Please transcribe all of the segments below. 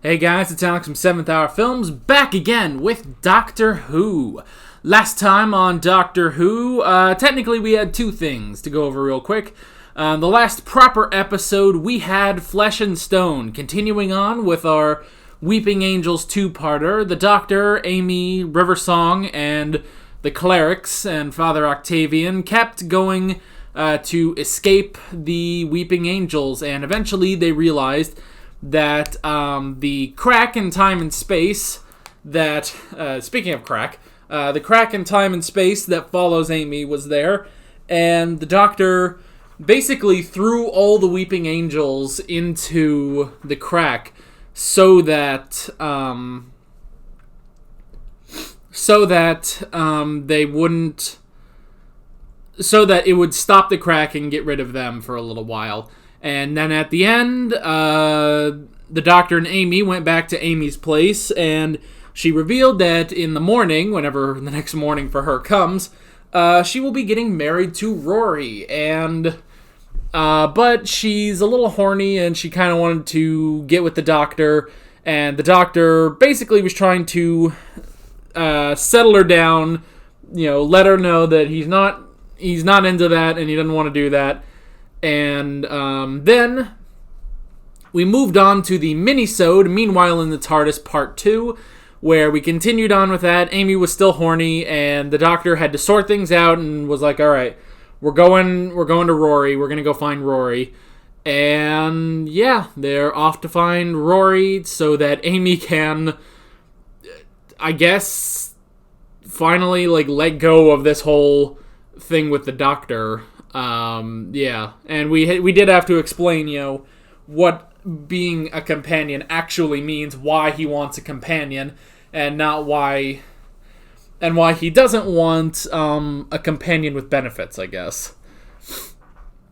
Hey guys, it's Alex from 7th Hour Films, back again with Doctor Who. Last time on Doctor Who, technically we had two things to go over real quick. The last proper episode, we had Flesh and Stone, continuing on with our Weeping Angels two-parter. The Doctor, Amy, Riversong, and the clerics and Father Octavian kept going to escape the Weeping Angels, and eventually they realized that the crack in time and space that, speaking of crack, the crack in time and space that follows Amy was there, and the Doctor basically threw all the Weeping Angels into the crack so that they wouldn't, so that it would stop the crack and get rid of them for a little while. And then at the end, the Doctor and Amy went back to Amy's place, and she revealed that in the morning, whenever the next morning for her comes, she will be getting married to Rory. And but she's a little horny, and she kind of wanted to get with the Doctor, and the Doctor basically was trying to settle her down, let her know that he's not into that, and he doesn't want to do that. And then we moved on to the mini-sode, Meanwhile in the TARDIS Part 2, where we continued on with that. Amy was still horny, and the Doctor had to sort things out and was like, alright, we're going to Rory, we're going to go find Rory. And yeah, they're off to find Rory so that Amy can, I guess, finally let go of this whole thing with the Doctor. Yeah, and we did have to explain, what being a companion actually means, why he wants a companion, and why he doesn't want a companion with benefits, I guess.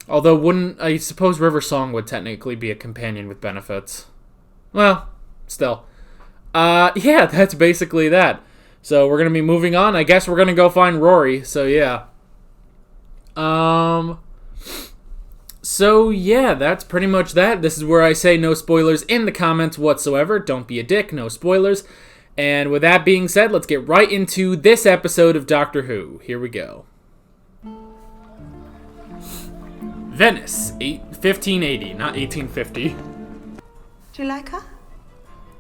Although I suppose Riversong would technically be a companion with benefits. Well, still. Yeah, that's basically that. So we're gonna be moving on. I guess we're gonna go find Rory, so yeah. So yeah, that's pretty much that. This is where I say no spoilers in the comments whatsoever. Don't be a dick, no spoilers. And with that being said, let's get right into this episode of Doctor Who. Here we go. Venice, 1580, not 1850. Do you like her?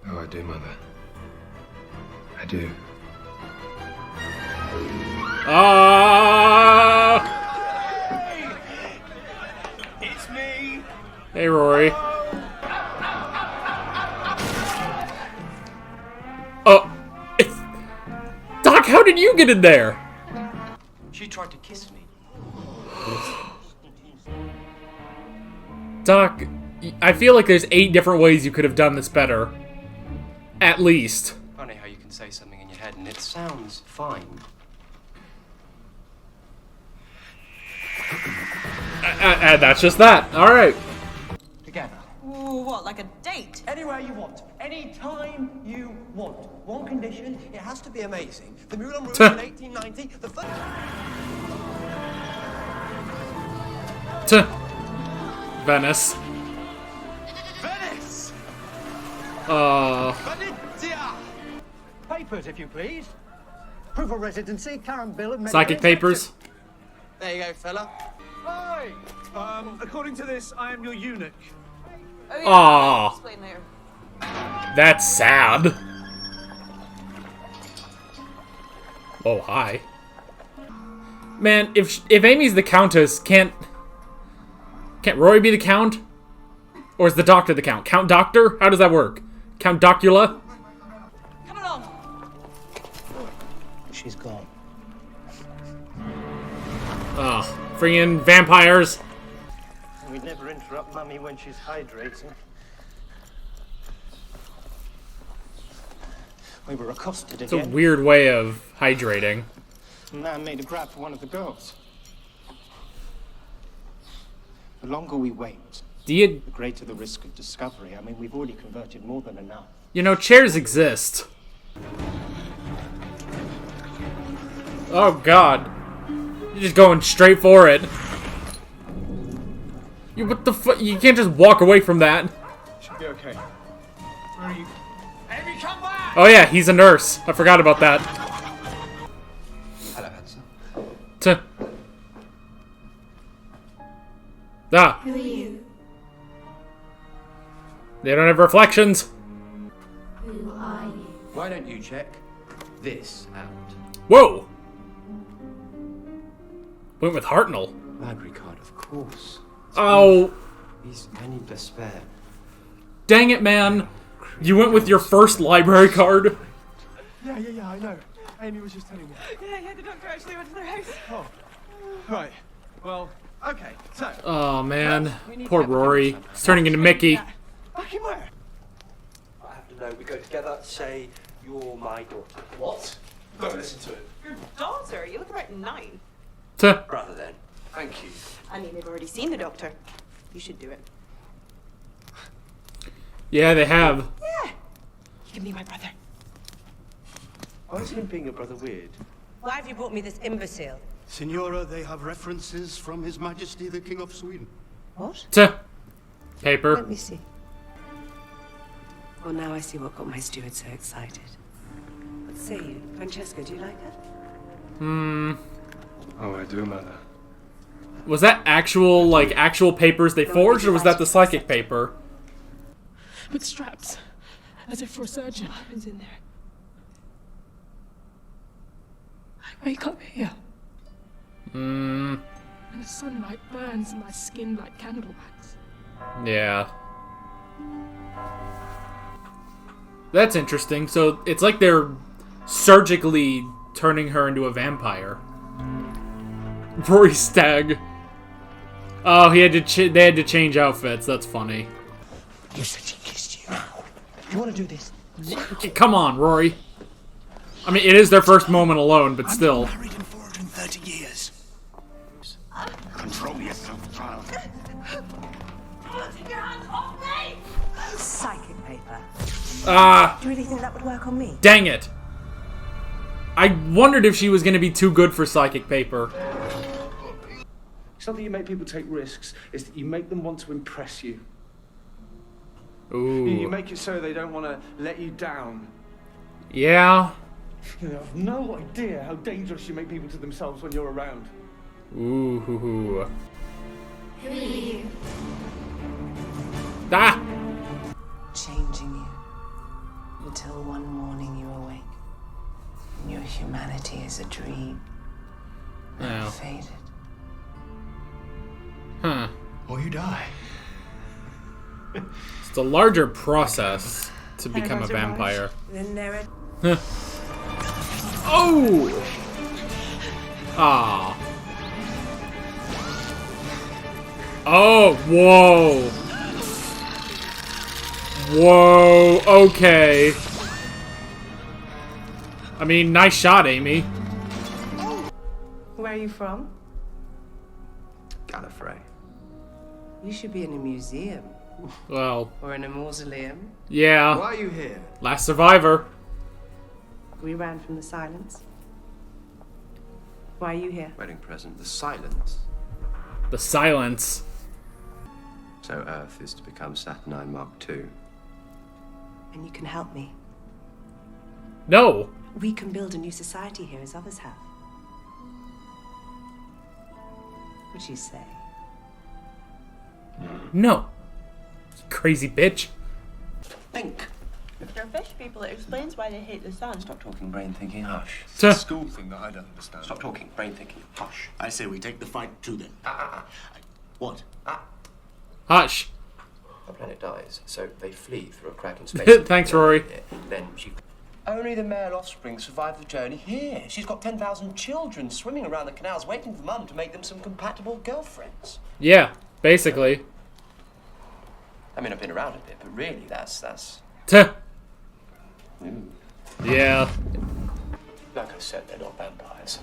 Oh, I do, Mother. I do. It's me. Hey, Rory. Oh, Doc, how did you get in there? She tried to kiss me. Doc, I feel like there's 8 different ways you could have done this better. At least. Funny how you can say something in your head and it sounds fine. That's just that. Alright. Together. Ooh, what, like a date? Anywhere you want. Anytime you want. One condition, it has to be amazing. The Moulin Rouge in 1890, the first... Venice. Venice! Venezia! Papers, if you please. Proof of residency, current bill of Psychic papers. There you go, fella. Hi! According to this, I am your eunuch. Oh, yeah, Aw. I'll explain later. That's sad. Oh, hi. Man, if Amy's the Countess, can't Rory be the Count? Or is the Doctor the Count? Count Doctor? How does that work? Count Docula? Come along. She's gone. Oh, freaking vampires. We'd never interrupt Mummy when she's hydrating. We were accosted It's a again. weird way of hydrating. A man made a grab for one of the girls. The longer we wait, the greater the risk of discovery. I mean, we've already converted more than enough. Chairs exist. Oh, God. You're just going straight for it. What the fuck? You can't just walk away from that. Should be okay. Where are you? Amy, come back! Oh yeah, he's a nurse. I forgot about that. Hello, handsome. Tuh. Ah. Who are you? They don't have reflections. Who are you? Why don't you check this out? Whoa. Went with Hartnell. Library card, of course. Oh. I need the spare. Dang it, man. You went with your first library card. Yeah, I know. Amy was just telling me. Yeah, the doctor actually went to their house. Oh, right. Well, okay, so. Oh, man. Poor Rory. He's turning into Mickey. Back in where? I have to know. We go together. Say you're my daughter. What? Don't listen to it. Your daughter? You look about 9. Tuh. Brother, then. Thank you. I mean, they've already seen the doctor. You should do it. Yeah, they have. Yeah. You can be my brother. Why is him being your brother weird? Why have you brought me this imbecile? Signora, they have references from His Majesty the King of Sweden. What? Tuh. Paper. Let me see. Well, now I see what got my steward so excited. What say you? Francesca, do you like her? Oh, I do, Mother. Was that actual papers they forged, or was that the psychic paper? With straps, as if for a surgeon. What happens in there? I wake up here, Hmm. and the sunlight burns my skin like candle wax. Yeah. That's interesting. So it's like they're surgically turning her into a vampire. Rory Stagg. Oh, they had to change outfits. That's funny. You said she kissed you. You want to do this? Come on, Rory. I mean, it is their first moment alone, but still. I've been married in 430 years. Control yourself, child. Take your hands off me! Psychic paper. Ah, Do you really think that would work on me? dang it. I wondered if she was going to be too good for psychic paper. It's not that you make people take risks, it's that you make them want to impress you. You Ooh. make it so they don't want to let you down. Yeah. You have no idea how dangerous you make people to themselves when you're around. Ooh. Hoo, hoo. Who are you? Ah! Changing you. Until one morning you awake. And your humanity is a dream. Oh. Faded. Huh. Or you die. It's a larger process to become a vampire. Then there are... Huh. Oh! Ah. Oh, whoa. Whoa, okay. I mean, nice shot, Amy. Where are you from? Gallifrey. You should be in a museum. Well, Or in a mausoleum. yeah. Why are you here? Last survivor. We ran from the silence. Why are you here? Wedding present. The silence. The silence. So Earth is to become Saturnine Mark II. And you can help me. No. We can build a new society here as others have. What'd you say? No. Crazy bitch. Think. If they're fish people, it explains why they hate the sun. Stop talking brain thinking. Hush. It's a school thing that I don't understand. Stop talking brain thinking. Hush. I say we take the fight to them. What? Hush. The planet dies, so they flee through a crack in space. Thanks, Rory. Then she... Only the male offspring survive the journey here. She's got 10,000 children swimming around the canals waiting for mum to make them some compatible girlfriends. Yeah, basically. I mean, I've been around a bit, but really, that's... Tuh. Ooh. Yeah. Like I said, they're not vampires.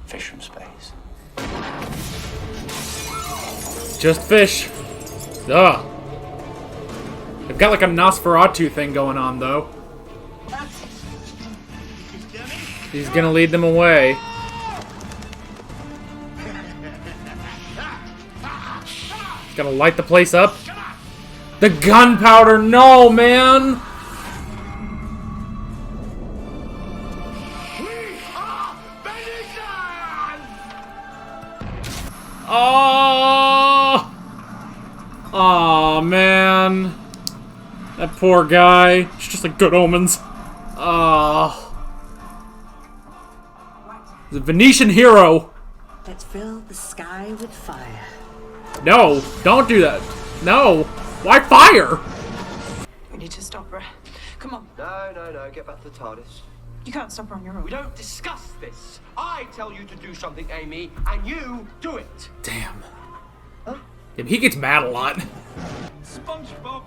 Fish from space. Just fish. Ugh. They've got like a Nosferatu thing going on, though. He's gonna lead them away. He's gonna light the place up. The gunpowder, no, man! Oh! Oh man. That poor guy. It's just like Good Omens. Oh. The Venetian hero. Let's fill the sky with fire. No, don't do that. No. Why fire? We need to stop her. Come on. No. Get back to the TARDIS. You can't stop her on your own. We don't discuss this. I tell you to do something, Amy, and you do it. Damn. Huh? Yeah, he gets mad a lot. SpongeBob,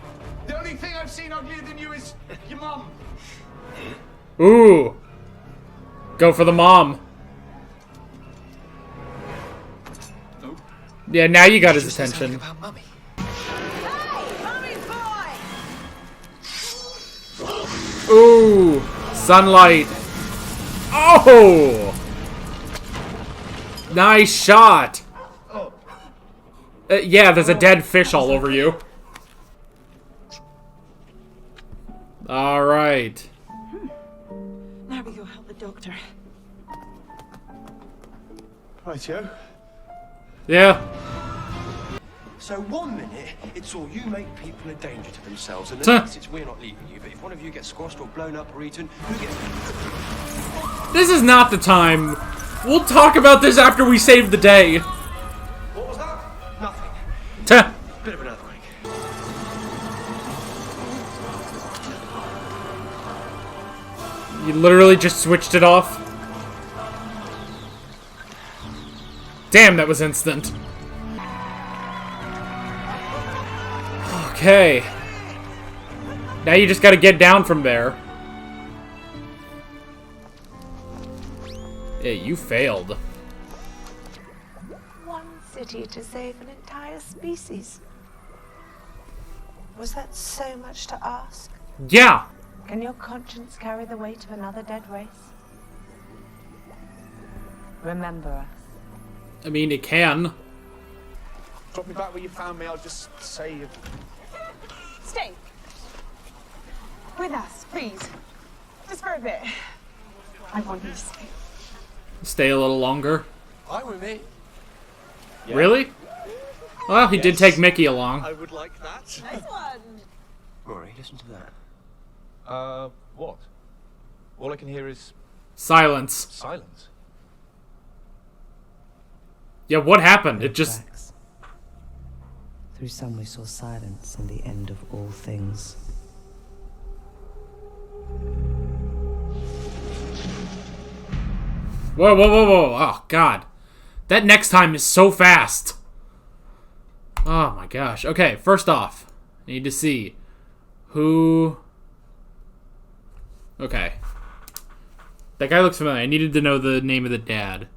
the only thing I've seen uglier than you is your mum. Ooh. Go for the mom. No. Yeah, now you got his attention. About Mummy. Ooh. Sunlight. Oh! Nice shot. Yeah, there's a dead fish all over you. All right. Now we go help the doctor. Rightio. Yeah. So 1 minute, it's all you make people a danger to themselves, and the next it's we're not leaving you. But if one of you gets squashed or blown up or eaten, who gets... This is not the time. We'll talk about this after we save the day. What was that? Nothing. Tuh. Bit of an earthquake. You literally just switched it off. Damn, that was instant. Okay. Now you just gotta get down from there. Yeah, you failed. One city to save an entire species. Was that so much to ask? Yeah. Can your conscience carry the weight of another dead race? Remember us. I mean, it can. Drop me back where you found me. I'll just say you. Stay. With us, please. Just for a bit. I want you to stay. Stay a little longer. Hi, with me. Yeah. Really? Well, he did take Mickey along. I would like that. Nice one. Rory, listen to that. What? All I can hear is Silence. silence. Yeah, what happened? It just... Through some we saw silence and the end of all things. Whoa. Oh, God. That next time is so fast. Oh, my gosh. Okay, first off, I need to see who... Okay. That guy looks familiar. I needed to know the name of the dad.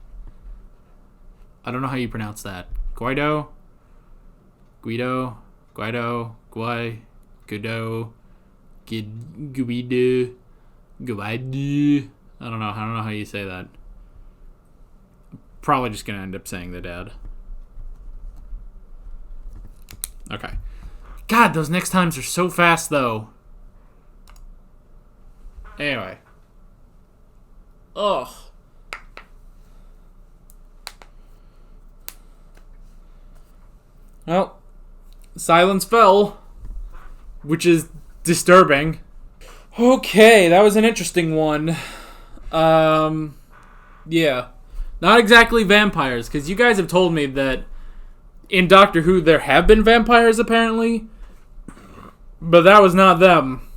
I don't know how you pronounce that. Guido? Guido? Guido? Guido? Guido? Guido? Guido? I don't know how you say that. Probably just gonna end up saying the dad. Okay. God, those next times are so fast, though. Anyway. Ugh. Well, silence fell, which is disturbing. Okay, that was an interesting one. Yeah. Not exactly vampires, because you guys have told me that in Doctor Who there have been vampires, apparently. But that was not them.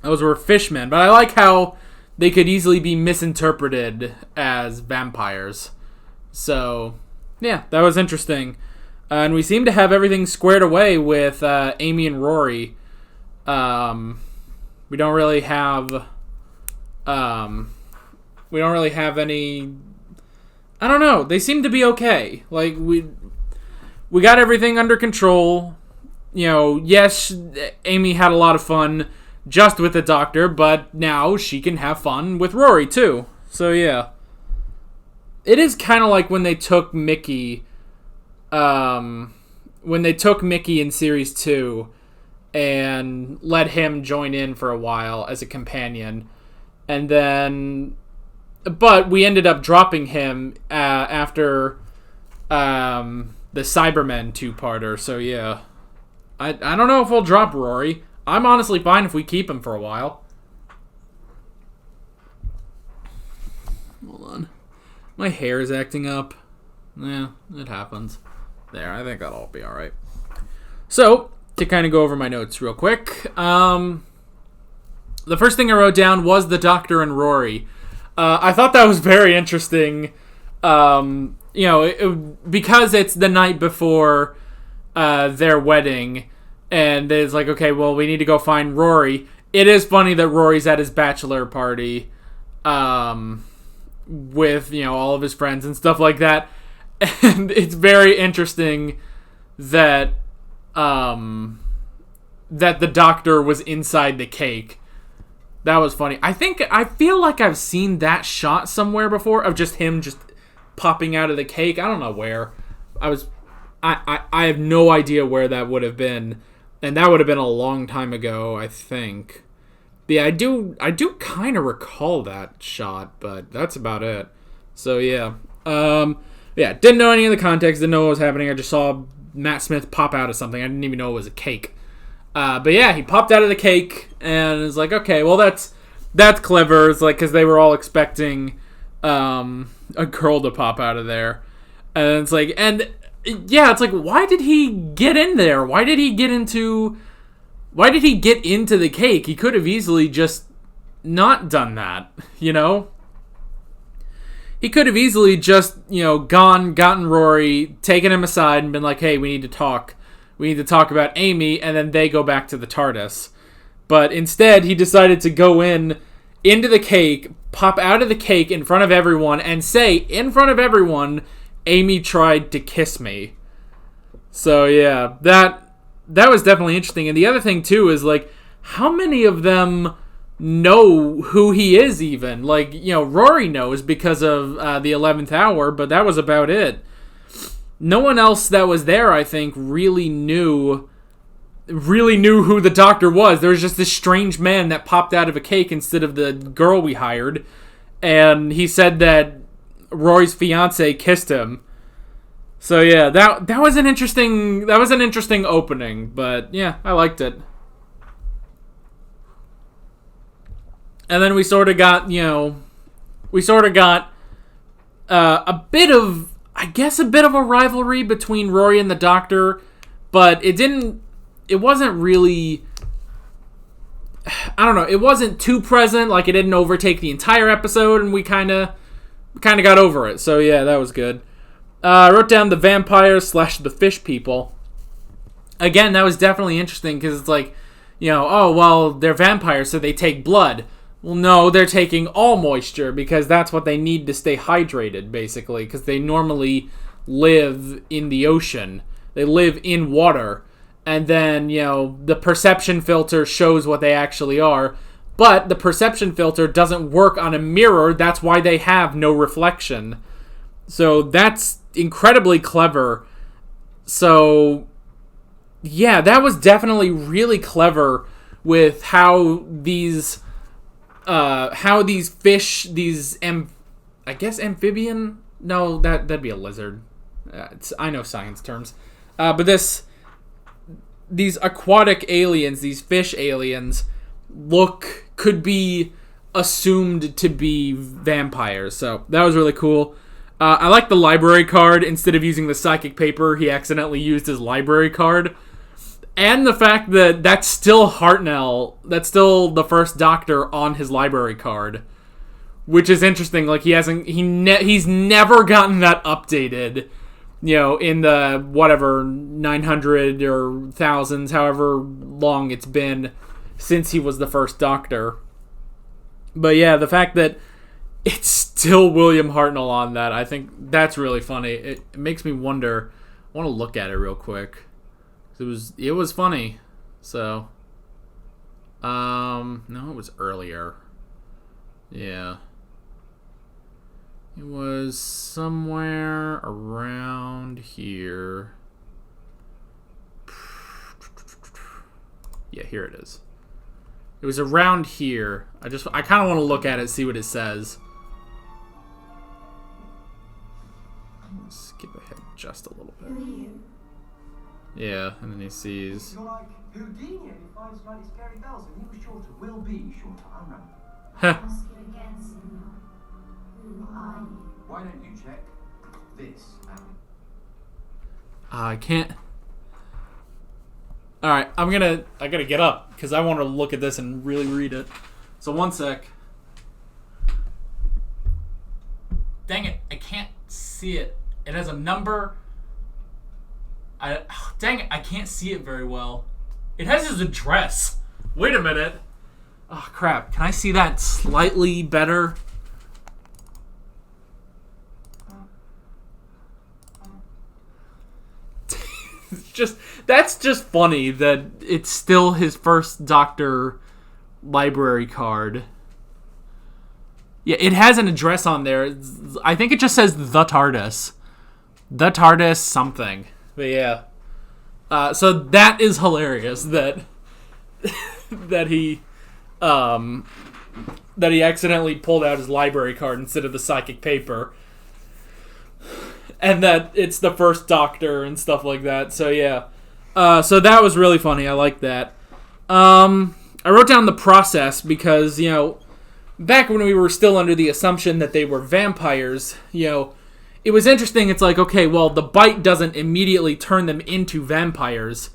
Those were fishmen. But I like how they could easily be misinterpreted as vampires. So, yeah, that was interesting. And we seem to have everything squared away with Amy and Rory. We don't really have... we don't really have any... I don't know. They seem to be okay. Like, we got everything under control. You know, yes, Amy had a lot of fun just with the Doctor, but now she can have fun with Rory, too. So, yeah. It is kind of like when they took Mickey... when they took Mickey in Series 2 and let him join in for a while as a companion. And then, but we ended up dropping him after the Cybermen two-parter. So yeah, I don't know if we'll drop Rory. I'm honestly fine if we keep him for a while. Hold on. My hair is acting up. Yeah, it happens. There, I think that'll be alright. So, to kind of go over my notes real quick. The first thing I wrote down was the Doctor and Rory. I thought that was very interesting. Because it's the night before their wedding, and it's like, okay, well, we need to go find Rory. It is funny that Rory's at his bachelor party with, all of his friends and stuff like that. And it's very interesting that that the Doctor was inside the cake. That was funny. I feel like I've seen that shot somewhere before of just him just popping out of the cake. I don't know where. I have no idea where that would have been, and that would have been a long time ago, I think. But yeah, I do kind of recall that shot, but that's about it. So yeah. Yeah, didn't know any of the context, didn't know what was happening. I just saw Matt Smith pop out of something. I didn't even know it was a cake. But yeah, he popped out of the cake, and it's like, okay, well, that's clever. It's like, because they were all expecting a girl to pop out of there. And it's like, and yeah, it's like, why did he get in there? Why did he get into the cake? He could have easily just not done that, He could have easily just, gotten Rory, taken him aside, and been like, hey, we need to talk. We need to talk about Amy, and then they go back to the TARDIS. But instead, he decided to go into the cake, pop out of the cake in front of everyone, and say, in front of everyone, Amy tried to kiss me. So, yeah, that was definitely interesting. And the other thing, too, is, like, how many of them know who he is even? Like, Rory knows because of the 11th hour, but that was about it. No one else that was there, I think, really knew who the Doctor was. There was just this strange man that popped out of a cake instead of the girl we hired, and he said that Rory's fiance kissed him. So yeah, that was an interesting opening, but yeah, I liked it. And then we sort of got a bit of a rivalry between Rory and the Doctor, but it wasn't really, I don't know, it wasn't too present, like it didn't overtake the entire episode, and we kind of got over it. So yeah, that was good. I wrote down the vampires / the fish people. Again, that was definitely interesting, because it's like, oh, well, they're vampires, so they take blood. Well, no, they're taking all moisture, because that's what they need to stay hydrated, basically, because they normally live in the ocean. They live in water. And then, the perception filter shows what they actually are. But the perception filter doesn't work on a mirror. That's why they have no reflection. So that's incredibly clever. So, yeah, that was definitely really clever with how these fish, I guess amphibian? No, that'd be a lizard. I know science terms. But these aquatic aliens, these fish aliens, could be assumed to be vampires. So that was really cool. I like the library card. Instead of using the psychic paper, he accidentally used his library card. And the fact that that's still Hartnell, that's still the first Doctor on his library card, which is interesting. Like he's never gotten that updated, in the whatever 900 or thousands, however long it's been since he was the first Doctor. But yeah, the fact that it's still William Hartnell on that, I think that's really funny. It makes me wonder. I want to look at it real quick. It was funny. So no, it was earlier. Yeah. It was somewhere around here. Yeah, here it is. It was around here. I kind of want to look at it, see what it says. Skip ahead just a little bit. Yeah, and then he sees. You're like Houdini and he finds slightly scary dolls, and he was shorter. Will be shorter, I remember. Ask you again, Senor. Who are you? Why don't you check this out? I can't. Alright, I gotta get up, because I want to look at this and really read it. So one sec. Dang it, I can't see it. It has a number. Dang it, I can't see it very well. It has his address. Wait a minute. Oh, crap. Can I see that slightly better? That's just funny that it's still his first Doctor library card. Yeah, it has an address on there. I think it just says the TARDIS. The TARDIS something. But yeah. So that is hilarious that that he accidentally pulled out his library card instead of the psychic paper. And that it's the first Doctor and stuff like that. So yeah. So that was really funny. I like that. I wrote down the process because, you know, back when we were still under the assumption that they were vampires, you know, it was interesting. It's like, okay, well, the bite doesn't immediately turn them into vampires.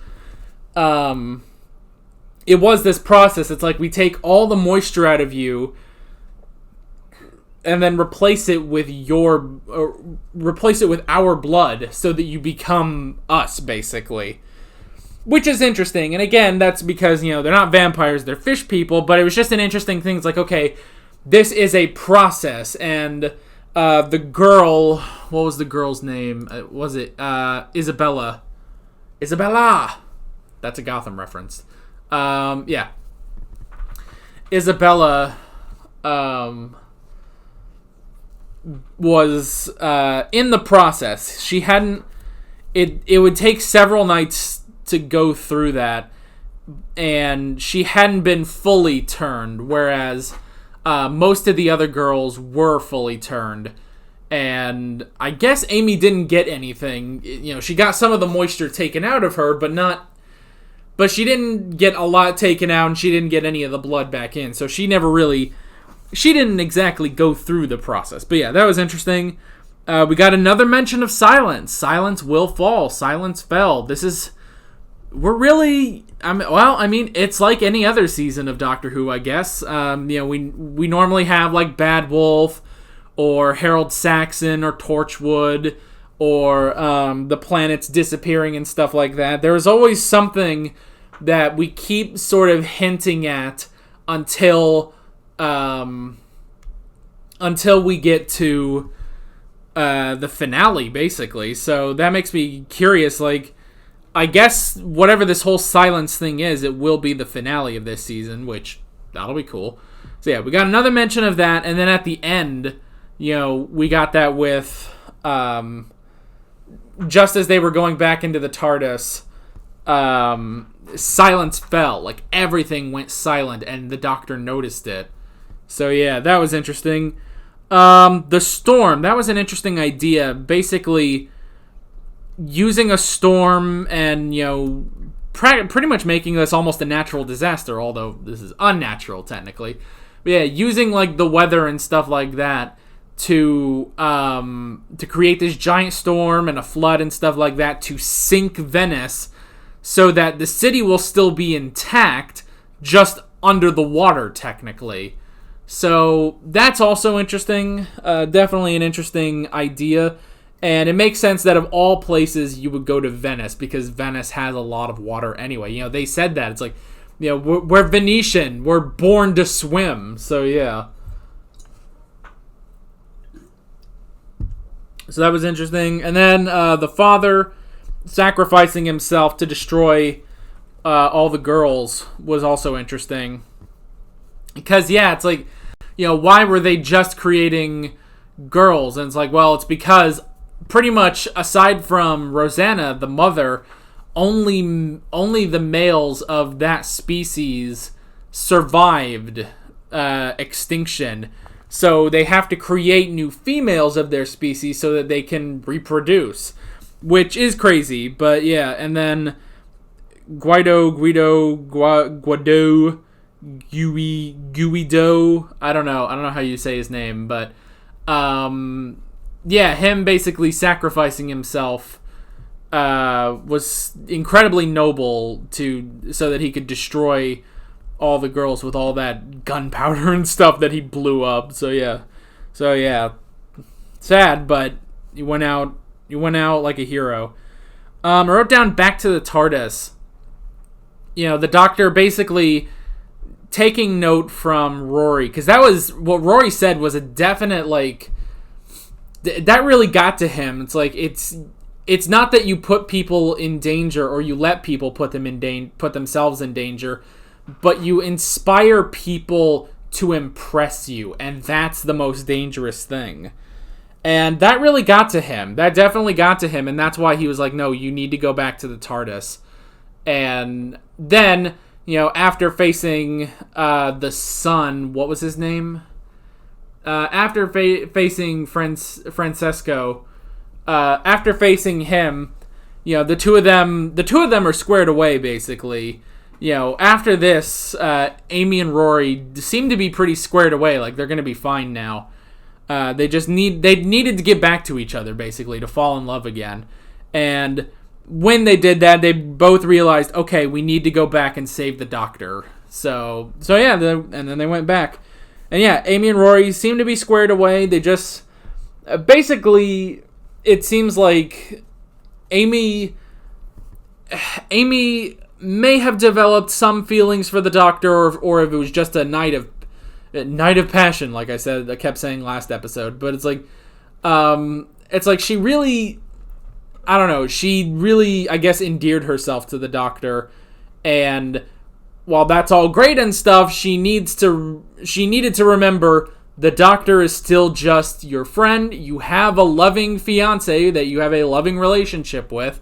It was this process. It's like we take all the moisture out of you and then replace it with our blood so that you become us, basically. Which is interesting. And again, that's because, you know, they're not vampires, they're fish people, but it was just an interesting thing. It's like, okay, this is a process. And the girl, what was the girl's name? Was it Isabella? Isabella! That's a Gotham reference. Yeah. Isabella was in the process. She hadn't... It would take several nights to go through that, and she hadn't been fully turned, whereas most of the other girls were fully turned. And I guess Amy didn't get anything. You know, she got some of the moisture taken out of her, but she didn't get a lot taken out, and she didn't get any of the blood back in. So she didn't exactly go through the process. But yeah, that was interesting. We got another mention of silence. Silence will fall. Silence fell. I mean, it's like any other season of Doctor Who, I guess. You know, we normally have like Bad Wolf or Harold Saxon or Torchwood or the planets disappearing and stuff like that. There is always something that we keep sort of hinting at until we get to the finale, basically. So that makes me curious, like, I guess whatever this whole silence thing is, it will be the finale of this season, which, that'll be cool. So yeah, we got another mention of that, and then at the end, you know, we got that with, just as they were going back into the TARDIS, silence fell. Like, everything went silent, and the Doctor noticed it. So yeah, that was interesting. The storm, that was an interesting idea. Basically, using a storm and, you know, pretty much making this almost a natural disaster, although this is unnatural technically. But yeah, using like the weather and stuff like that to create this giant storm and a flood and stuff like that to sink Venice so that the city will still be intact, just under the water technically. So that's also interesting. Definitely an interesting idea. And it makes sense that of all places you would go to Venice, because Venice has a lot of water anyway. You know, they said that. It's like, you know, we're Venetian. We're born to swim. So, yeah. So that was interesting. And then the father sacrificing himself to destroy all the girls was also interesting. Because, yeah, it's like, you know, why were they just creating girls? And it's like, well, it's because pretty much aside from Rosanna, the mother, only the males of that species survived extinction. So they have to create new females of their species so that they can reproduce, which is crazy. But yeah, and then Guido, I don't know how you say his name, but yeah, him basically sacrificing himself was incredibly noble so that he could destroy all the girls with all that gunpowder and stuff that he blew up. So yeah, sad, but you went out like a hero. I wrote down back to the TARDIS. You know, the Doctor basically taking note from Rory, because that was what Rory said was a definite, like, that really got to him. It's like, it's not that you put people in danger or you let people put themselves in danger, but you inspire people to impress you, and that's the most dangerous thing. And that really got to him. That definitely got to him, and that's why he was like, no, you need to go back to the TARDIS. And then, you know, after facing the son, what was his name? After facing Francesco, after facing him, you know, the two of them are squared away, basically. You know, after this, Amy and Rory seem to be pretty squared away. Like, they're going to be fine now. They needed to get back to each other, basically, to fall in love again. And when they did that, they both realized, okay, we need to go back and save the Doctor. So yeah, and then they went back. And yeah, Amy and Rory seem to be squared away. They just, basically, it seems like Amy may have developed some feelings for the Doctor, or if it was just a night of passion, like I kept saying last episode. But it's like she really, I don't know, she really, I guess, endeared herself to the Doctor, and while that's all great and stuff, she needed to remember the Doctor is still just your friend. You have a loving fiance that you have a loving relationship with.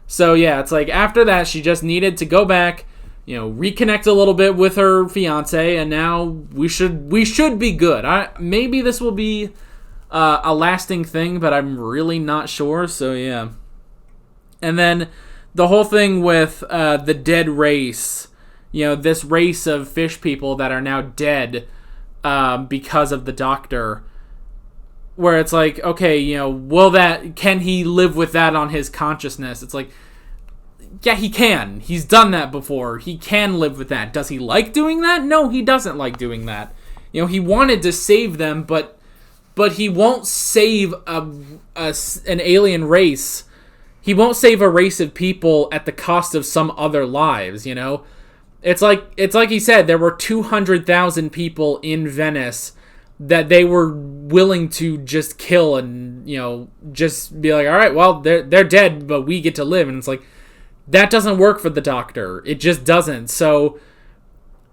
So yeah, it's like after that, she just needed to go back, you know, reconnect a little bit with her fiance, and now we should be good. Maybe this will be a lasting thing, but I'm really not sure. So yeah, and then the whole thing with the dead race, you know, this race of fish people that are now dead because of the Doctor. Where it's like, okay, you know, can he live with that on his consciousness? It's like, yeah, he can. He's done that before. He can live with that. Does he like doing that? No, he doesn't like doing that. You know, he wanted to save them, but he won't save an alien race. He won't save a race of people at the cost of some other lives, you know? It's like he said, there were 200,000 people in Venice that they were willing to just kill and, you know, just be like, all right, well, they're dead, but we get to live. And it's like, that doesn't work for the Doctor. It just doesn't. So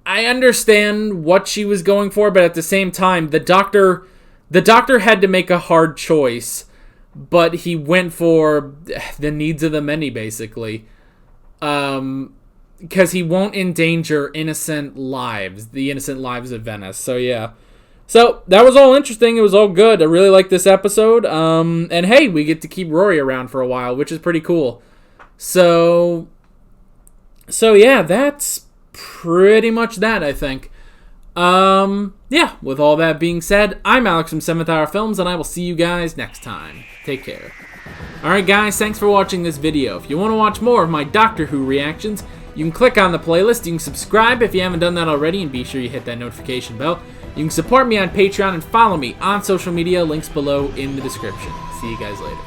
I understand what she was going for, but at the same time, the Doctor had to make a hard choice, but he went for the needs of the many, basically. Because he won't endanger the innocent lives of Venice. So yeah. So, that was all interesting. It was all good. I really like this episode. And hey, we get to keep Rory around for a while, which is pretty cool. So yeah, that's pretty much that, I think. Yeah, with all that being said, I'm Alex from 7th Hour Films, and I will see you guys next time. Take care. Alright guys, thanks for watching this video. If you want to watch more of my Doctor Who reactions, you can click on the playlist, you can subscribe if you haven't done that already, and be sure you hit that notification bell. You can support me on Patreon and follow me on social media, links below in the description. See you guys later.